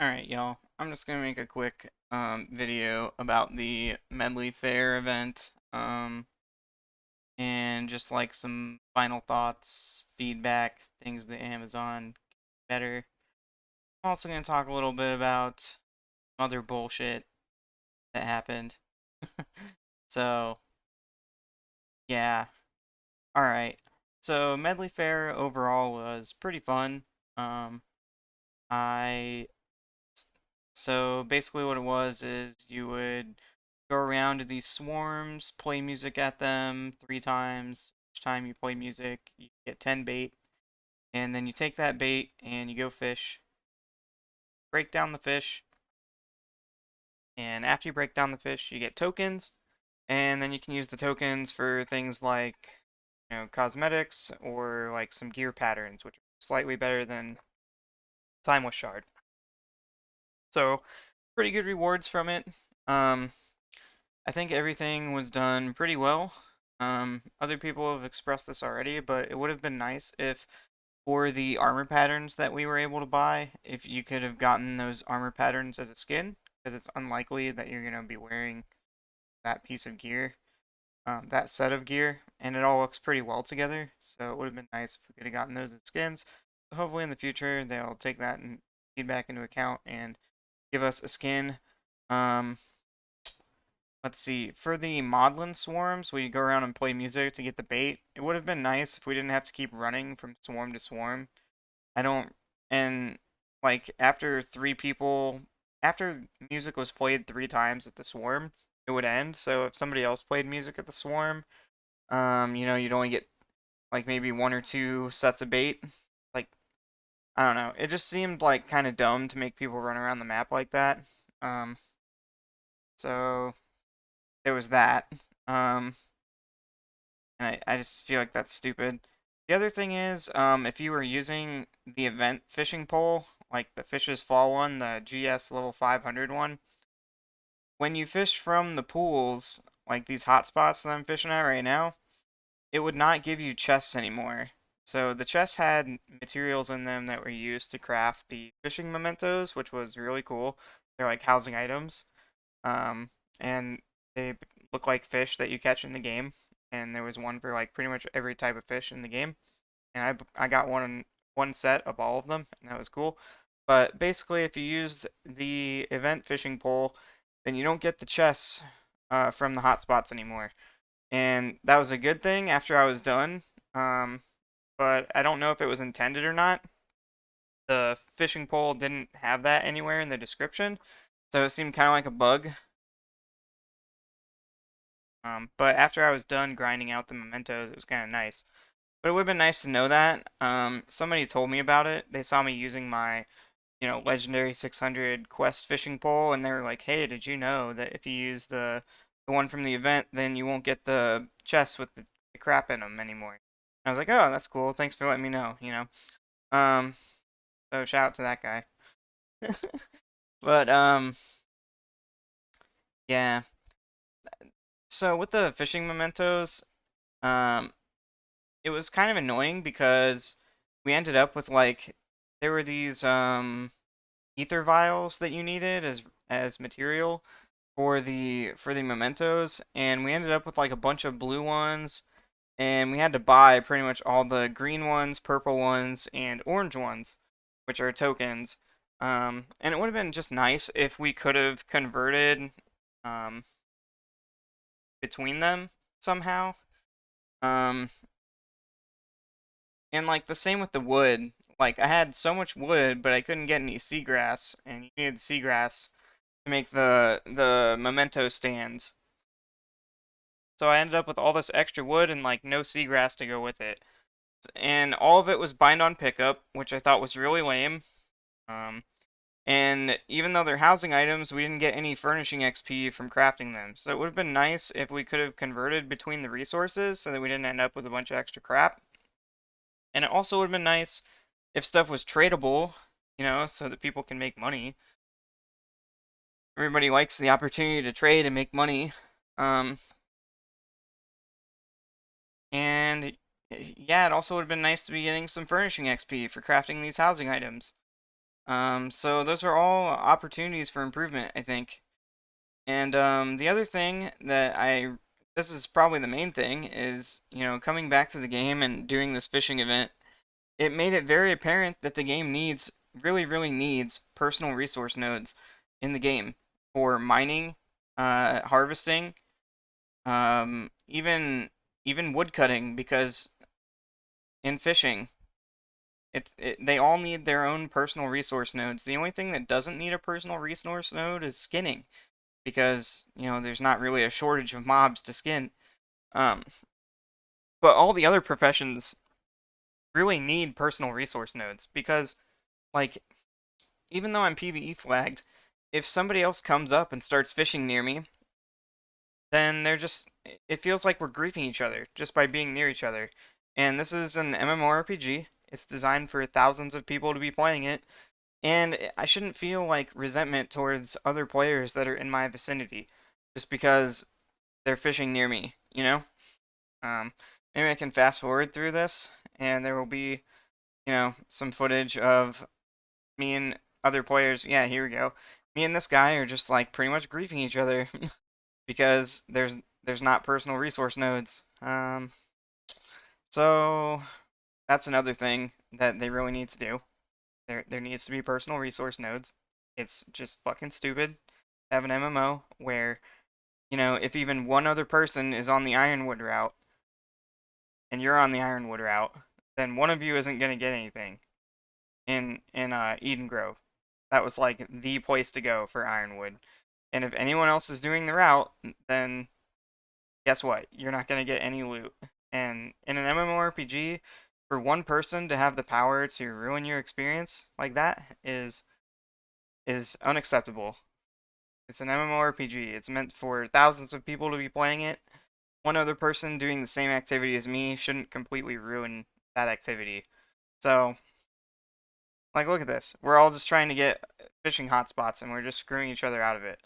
Alright, y'all. I'm just gonna make a quick video about the Medleyfaire event, and just like some final thoughts, feedback, things that Amazon better. I'm also gonna talk a little bit about other bullshit that happened. So, yeah. Alright. So Medleyfaire overall was pretty fun. Um, I So basically what it was is you would go around to these swarms, play music at them 3 times. Each time you play music, you get 10 bait, and then you take that bait and you go fish, break down the fish, and after you break down the fish, you get tokens, and then you can use the tokens for things like, cosmetics or like some gear patterns, which are slightly better than Timeless Shard. So, pretty good rewards from it. Um, I think everything was done pretty well. Other people have expressed this already, but it would have been nice if for the armor patterns that we were able to buy, if you could have gotten those armor patterns as a skin, because it's unlikely that you're going to be wearing that piece of gear, that set of gear, and it all looks pretty well together, so it would have been nice if we could have gotten those as skins. So hopefully in the future they'll take that and feedback into account and give us a skin. Um, Let's see, for the Maudlin swarms, where you go around and play music to get the bait, it would have been nice if we didn't have to keep running from swarm to swarm. I don't, and like after music was played 3 times at the swarm, it would end. So if somebody else played music at the swarm, you'd only get like maybe 1 or 2 sets of bait. Like, I don't know. It just seemed like kind of dumb to make people run around the map like that. Um, so there was that. Um, And I just feel like that's stupid. The other thing is, if you were using the event fishing pole, like the Fish's Fall one, the GS level 500 one, when you fish from the pools, like these hotspots that I'm fishing at right now, it would not give you chests anymore. So the chests had materials in them that were used to craft the fishing mementos, which was really cool. They're like housing items. Um, and they look like fish that you catch in the game. And there was one for like pretty much every type of fish in the game. And I got one set of all of them, and that was cool. But basically, if you used the event fishing pole, then you don't get the chests from the hotspots anymore. And that was a good thing after I was done. Um, but I don't know if it was intended or not. The fishing pole didn't have that anywhere in the description, so it seemed kind of like a bug. But after I was done grinding out the mementos, it was kind of nice. But it would have been nice to know that. Somebody told me about it. They saw me using my, legendary 600 quest fishing pole, and they were like, "Hey, did you know that if you use the one from the event, then you won't get the chests with the crap in them anymore?" And I was like, "Oh, that's cool. Thanks for letting me know." Um, so shout out to that guy. But yeah. So with the fishing mementos, um, it was kind of annoying because we ended up with like there were these ether vials that you needed as material for the mementos, and we ended up with like a bunch of blue ones, and we had to buy pretty much all the green ones, purple ones, and orange ones, which are tokens. And it would have been just nice if we could have converted um, between them somehow. Um, And like the same with the wood. Like I had so much wood, but I couldn't get any seagrass, and you needed seagrass to make the memento stands. So I ended up with all this extra wood and like no seagrass to go with it. And all of it was bind on pickup, which I thought was really lame. Um, and even though they're housing items, we didn't get any furnishing XP from crafting them. So it would have been nice if we could have converted between the resources so that we didn't end up with a bunch of extra crap. And it also would have been nice if stuff was tradable, so that people can make money. Everybody likes the opportunity to trade and make money. Um, and yeah, it also would have been nice to be getting some furnishing XP for crafting these housing items. So those are all opportunities for improvement, I think. And the other thing that this is probably the main thing, is, coming back to the game and doing this fishing event, it made it very apparent that the game really, really needs personal resource nodes in the game for mining, harvesting, even wood cutting, because in fishing, they all need their own personal resource nodes. The only thing that doesn't need a personal resource node is skinning, because, there's not really a shortage of mobs to skin. Um, but all the other professions really need personal resource nodes, because, like, even though I'm PvE flagged, if somebody else comes up and starts fishing near me, then it feels like we're griefing each other just by being near each other. And this is an MMORPG. It's designed for thousands of people to be playing it, and I shouldn't feel like resentment towards other players that are in my vicinity just because they're fishing near me, you know? Um, Maybe I can fast forward through this, and there will be, some footage of me and other players. Yeah, here we go. Me and this guy are just like pretty much griefing each other because there's not personal resource nodes. So that's another thing that they really need to do. There needs to be personal resource nodes. It's just fucking stupid to have an MMO where, if even one other person is on the Ironwood route and you're on the Ironwood route, then one of you isn't gonna get anything in Eden Grove. That was like the place to go for Ironwood. And if anyone else is doing the route, then guess what? You're not gonna get any loot. And in an MMORPG, for one person to have the power to ruin your experience like that is unacceptable. It's an MMORPG. It's meant for thousands of people to be playing it. One other person doing the same activity as me shouldn't completely ruin that activity. So, like, look at this. We're all just trying to get fishing hotspots, and we're just screwing each other out of it.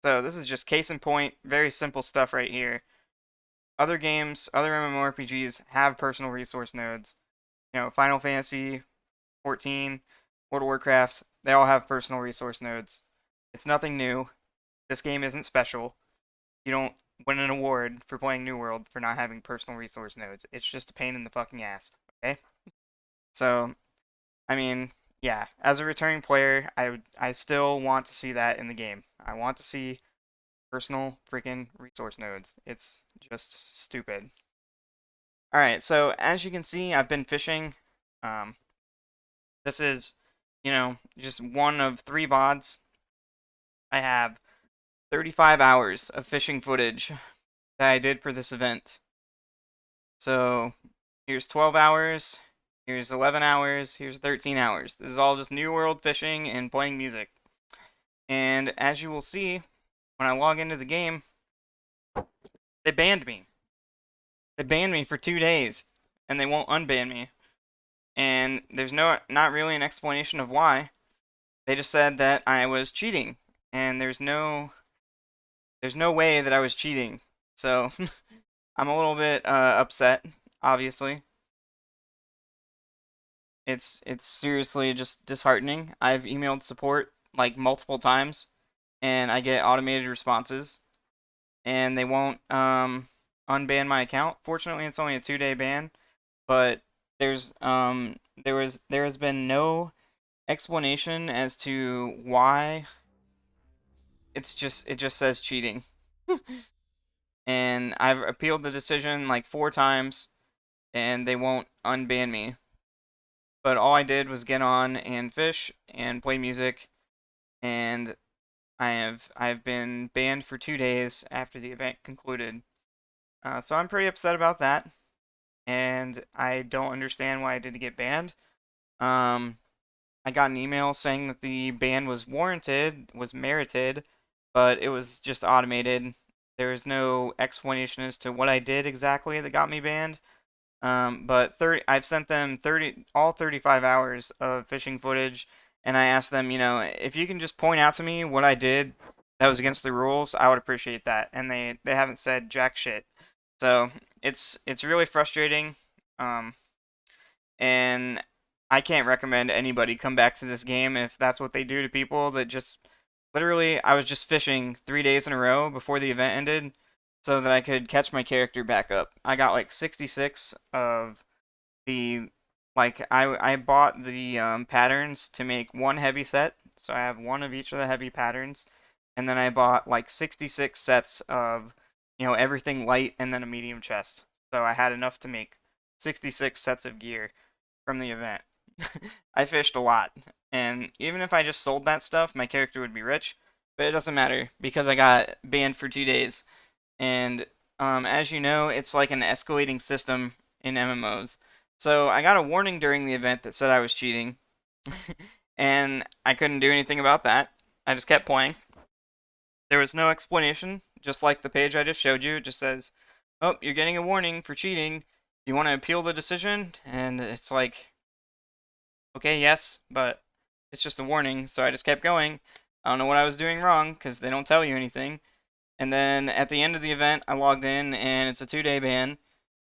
So this is just case in point, very simple stuff right here. Other games, other MMORPGs have personal resource nodes. Final Fantasy 14, World of Warcraft, they all have personal resource nodes. It's nothing new. This game isn't special. You don't win an award for playing New World for not having personal resource nodes. It's just a pain in the fucking ass. Okay? So, I mean, yeah, as a returning player, I still want to see that in the game. I want to see personal freaking resource nodes. It's just stupid. Alright, so as you can see, I've been fishing. Um, this is, just one of 3 VODs. I have 35 hours of fishing footage that I did for this event. So here's 12 hours, here's 11 hours, here's 13 hours. This is all just New World fishing and playing music. And as you will see, when I log into the game, they banned me. They banned me for 2 days, and they won't unban me. And there's not really an explanation of why. They just said that I was cheating, and there's no way that I was cheating. So I'm a little bit upset, obviously. It's seriously just disheartening. I've emailed support like multiple times, and I get automated responses, and they won't unban my account. Fortunately, it's only a 2-day ban, but there has been no explanation as to why. It just says cheating. And I've appealed the decision like 4 times, and they won't unban me. But all I did was get on and fish and play music, and I've been banned for 2 days after the event concluded. So I'm pretty upset about that, and I don't understand why I did get banned. Um, I got an email saying that the ban was warranted, was merited, but it was just automated. There was no explanation as to what I did exactly that got me banned. But I've sent them all 35 hours of fishing footage, and I asked them, if you can just point out to me what I did that was against the rules, I would appreciate that. And they haven't said jack shit. So it's really frustrating. Um, and I can't recommend anybody come back to this game if that's what they do to people that just literally I was just fishing 3 days in a row before the event ended so that I could catch my character back up. I got like 66 of the I bought the patterns to make one heavy set, so I have one of each of the heavy patterns, and then I bought like 66 sets of everything light and then a medium chest. So I had enough to make 66 sets of gear from the event. I fished a lot, and even if I just sold that stuff, my character would be rich, but it doesn't matter because I got banned for 2 days. And as you know, it's like an escalating system in MMOs. So I got a warning during the event that said I was cheating, and I couldn't do anything about that. I just kept playing. There was no explanation, just like the page I just showed you. It just says, "Oh, you're getting a warning for cheating. Do you want to appeal the decision?" And it's like, okay, yes, but it's just a warning, so I just kept going. I don't know what I was doing wrong because they don't tell you anything. And then at the end of the event, I logged in and it's a 2 day ban.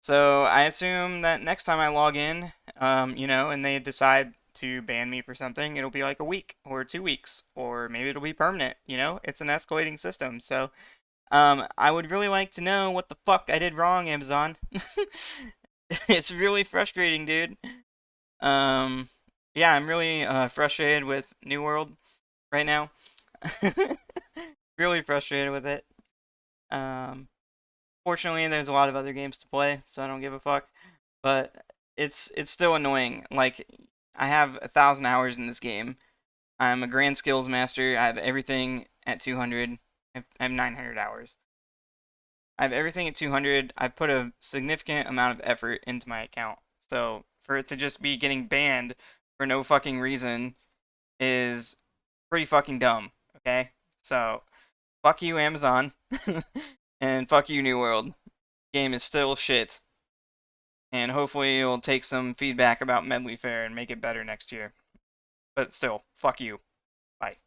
So I assume that next time I log in, and they decide to ban me for something, it'll be like a week or 2 weeks, or maybe it'll be permanent. It's an escalating system. So I would really like to know what the fuck I did wrong, Amazon. It's really frustrating, dude. Um, yeah, I'm really frustrated with New World right now. Really frustrated with it. Um, Fortunately, there's a lot of other games to play, so I don't give a fuck. But it's still annoying. Like I have 1,000 hours in this game. I'm a grand skills master. I have everything at 200. I have 900 hours. I have everything at 200. I've put a significant amount of effort into my account. So for it to just be getting banned for no fucking reason is pretty fucking dumb. Okay, so fuck you, Amazon, and fuck you, New World. Game is still shit, and hopefully you'll take some feedback about Medleyfaire and make it better next year. But still, fuck you. Bye.